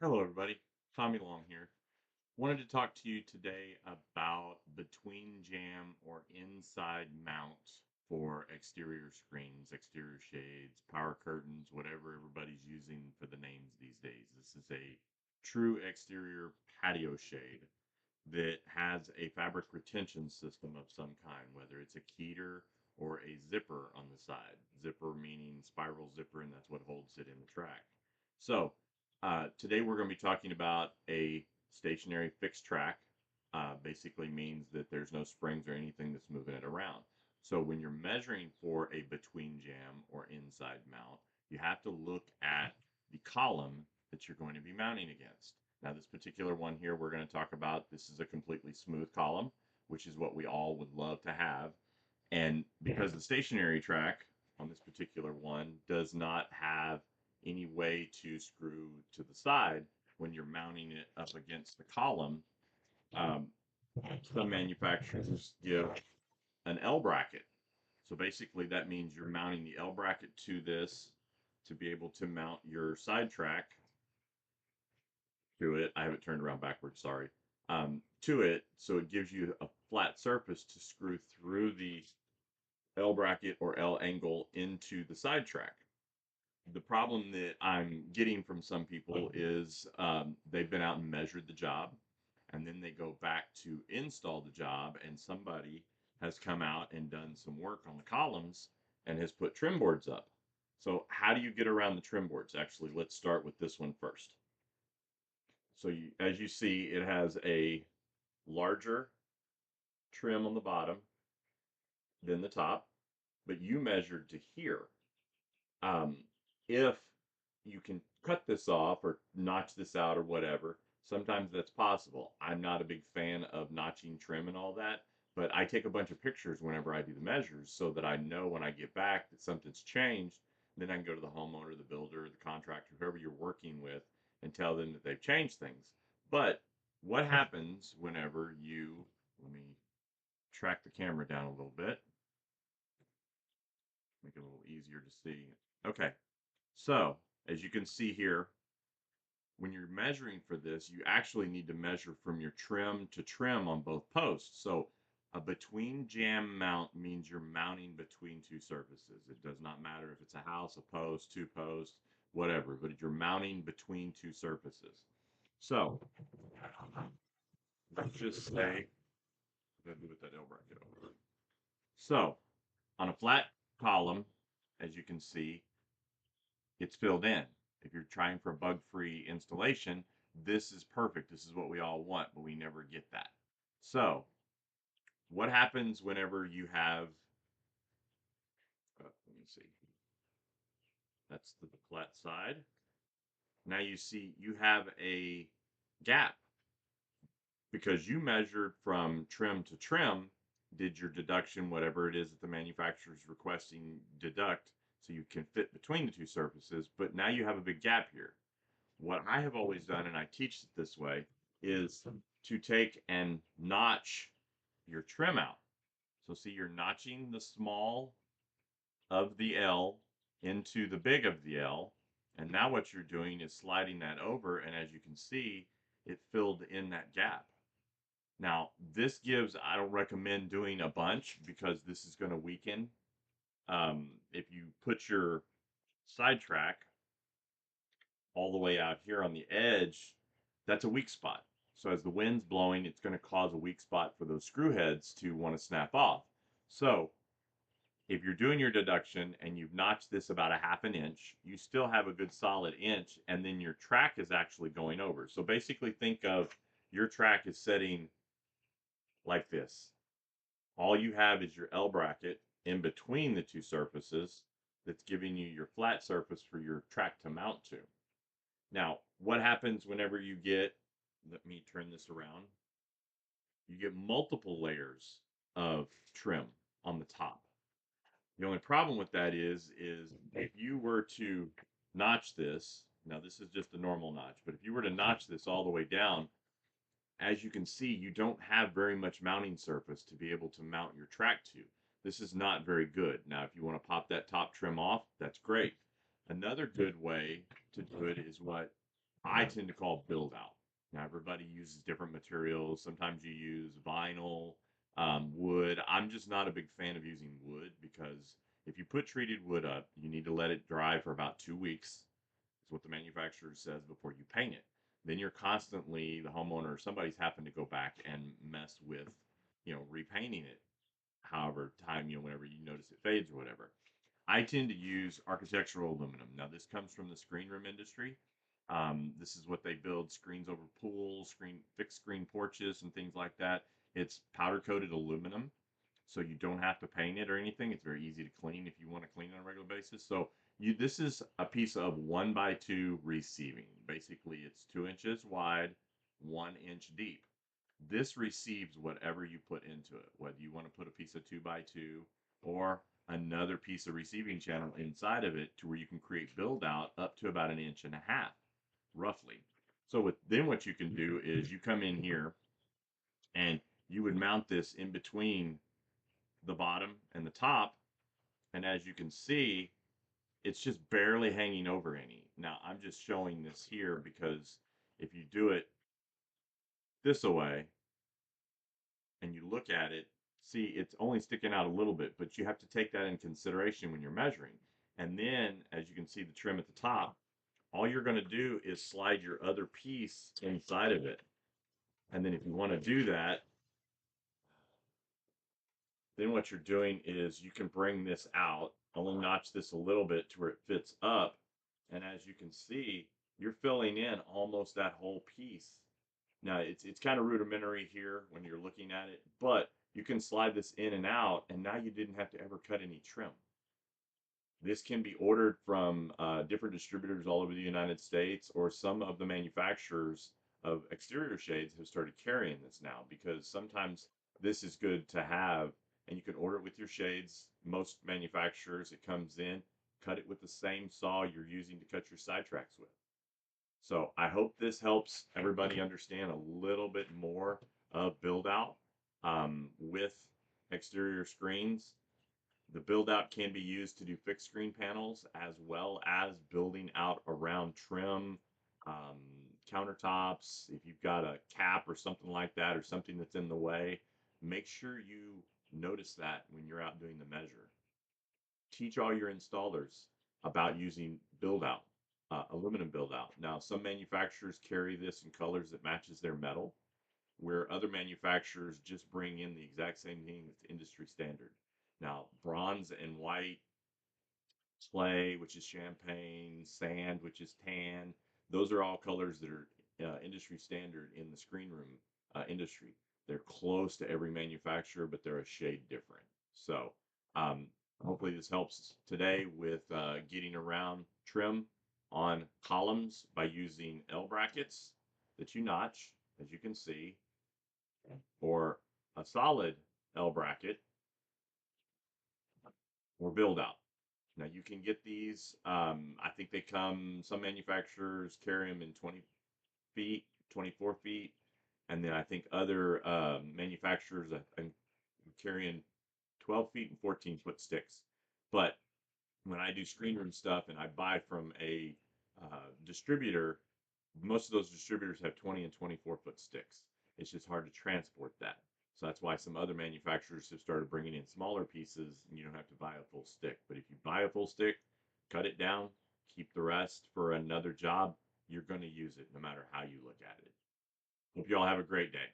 Hello, everybody. Tommy Long here. Wanted to talk to you today about between jam or inside mount for exterior screens, exterior shades, power curtains, whatever everybody's using for the names these days. This is a true exterior patio shade that has a fabric retention system of some kind, whether it's a keter or a zipper on the side. Zipper meaning spiral zipper, and that's what holds it in the track. So today we're going to be talking about a stationary fixed track. Basically means that there's no springs or anything that's moving it around. So when you're measuring for a between jamb or inside mount, you have to look at the column that you're going to be mounting against. Now, this particular one here we're going to talk about, this is a completely smooth column, which is what we all would love to have. And because the stationary track on this particular one does not have any way to screw to the side when you're mounting it up against the column, um, some manufacturers give an L bracket. So basically that means you're mounting the L bracket to this to be able to mount your side track to it. I have it turned around backwards, sorry. To it, so it gives you a flat surface to screw through the L bracket or L angle into the side track. The problem that I'm getting from some people is they've been out and measured the job, and then they go back to install the job, and somebody has come out and done some work on the columns and has put trim boards up. So how do you get around the trim boards? Actually, let's start with this one first. So as you see, it has a larger trim on the bottom than the top, but you measured to here. Um, if you can cut this off or notch this out or whatever, sometimes that's possible. I'm not a big fan of notching trim and all that, but I take a bunch of pictures whenever I do the measures so that I know when I get back that something's changed. Then I can go to the homeowner, the builder, the contractor, whoever you're working with, and tell them that they've changed things. But what happens whenever you, let me track the camera down a little bit, make it a little easier to see. Okay, so as you can see here, when you're measuring for this, you actually need to measure from your trim to trim on both posts. So a between jamb mount means you're mounting between two surfaces. It does not matter if it's a house, a post, two posts, whatever, but you're mounting between two surfaces. So let's just say, I'm going to do with that L bracket over. So on a flat column, as you can see, it's filled in. If you're trying for a bug-free installation, this is perfect. This is what we all want, but we never get that. So what happens whenever you have, let me see, that's the flat side. Now you see you have a gap because you measured from trim to trim, did your deduction, whatever it is that the manufacturer is requesting deduct, so you can fit between the two surfaces, but now you have a big gap here. What I have always done, and I teach it this way, is to take and notch your trim out. So see, you're notching the small of the L into the big of the L. And now what you're doing is sliding that over. And as you can see, it filled in that gap. Now, this gives, I don't recommend doing a bunch because this is going to weaken. If you put your side track all the way out here on the edge, that's a weak spot. So as the wind's blowing, it's going to cause a weak spot for those screw heads to want to snap off. So if you're doing your deduction and you've notched this about a half an inch, you still have a good solid inch, and then your track is actually going over. So basically think of your track is setting like this. All you have is your L bracket in between the two surfaces that's giving you your flat surface for your track to mount to. Now, what happens whenever you get, let me turn this around, you get multiple layers of trim on the top. The only problem with that is if you were to notch this, now this is just a normal notch, but if you were to notch this all the way down, as you can see, you don't have very much mounting surface to be able to mount your track to. This is not very good. Now, if you want to pop that top trim off, that's great. Another good way to do it is what I tend to call build out. Now, everybody uses different materials. Sometimes you use vinyl, wood. I'm just not a big fan of using wood because if you put treated wood up, you need to let it dry for about 2 weeks. Is what the manufacturer says before you paint it. Then you're constantly, the homeowner or somebody's having to go back and mess with, repainting it. However, time, whenever you notice it fades or whatever. I tend to use architectural aluminum. Now, this comes from the screen room industry. This is what they build screens over pools, fixed screen porches, and things like that. It's powder coated aluminum, so you don't have to paint it or anything. It's very easy to clean if you want to clean it on a regular basis. So this is a piece of 1x2 receiving. Basically, it's 2 inches wide, 1 inch deep. This receives whatever you put into it, whether you want to put a piece of 2x2 or another piece of receiving channel inside of it to where you can create build out up to about 1.5 inches, roughly. So then what you can do is you come in here and you would mount this in between the bottom and the top. And as you can see, it's just barely hanging over any. Now, I'm just showing this here because if you do it this way and you look at it, see, it's only sticking out a little bit, but you have to take that in consideration when you're measuring. And then, as you can see the trim at the top, all you're going to do is slide your other piece inside of it. And then if you want to do that, then what you're doing is you can bring this out, only notch this a little bit to where it fits up. And as you can see, you're filling in almost that whole piece. Now, it's kind of rudimentary here when you're looking at it, but you can slide this in and out, and now you didn't have to ever cut any trim. This can be ordered from different distributors all over the United States, or some of the manufacturers of exterior shades have started carrying this now because sometimes this is good to have, and you can order it with your shades. Most manufacturers, it comes in, cut it with the same saw you're using to cut your side tracks with. So I hope this helps everybody understand a little bit more of build out with exterior screens. The build out can be used to do fixed screen panels as well as building out around trim, um, countertops. If you've got a cap or something like that or something that's in the way, make sure you notice that when you're out doing the measure. Teach all your installers about using build out, aluminum build out. Now, some manufacturers carry this in colors that matches their metal, where other manufacturers just bring in the exact same thing that's industry standard. Now, bronze and white, clay, which is champagne, sand, which is tan, those are all colors that are industry standard in the screen room industry. They're close to every manufacturer, but they're a shade different. So, um, hopefully, this helps today with getting around trim on columns by using L brackets that you notch, as you can see, or a solid L bracket or build out. Now you can get these. I think they come. Some manufacturers carry them in 20 feet, 24 feet, and then I think other manufacturers are carrying 12 feet and 14-foot sticks. But when I do screen room stuff and I buy from a distributor, most of those distributors have 20 and 24-foot sticks. It's just hard to transport that. So that's why some other manufacturers have started bringing in smaller pieces and you don't have to buy a full stick. But if you buy a full stick, cut it down, keep the rest for another job, you're going to use it no matter how you look at it. Hope you all have a great day.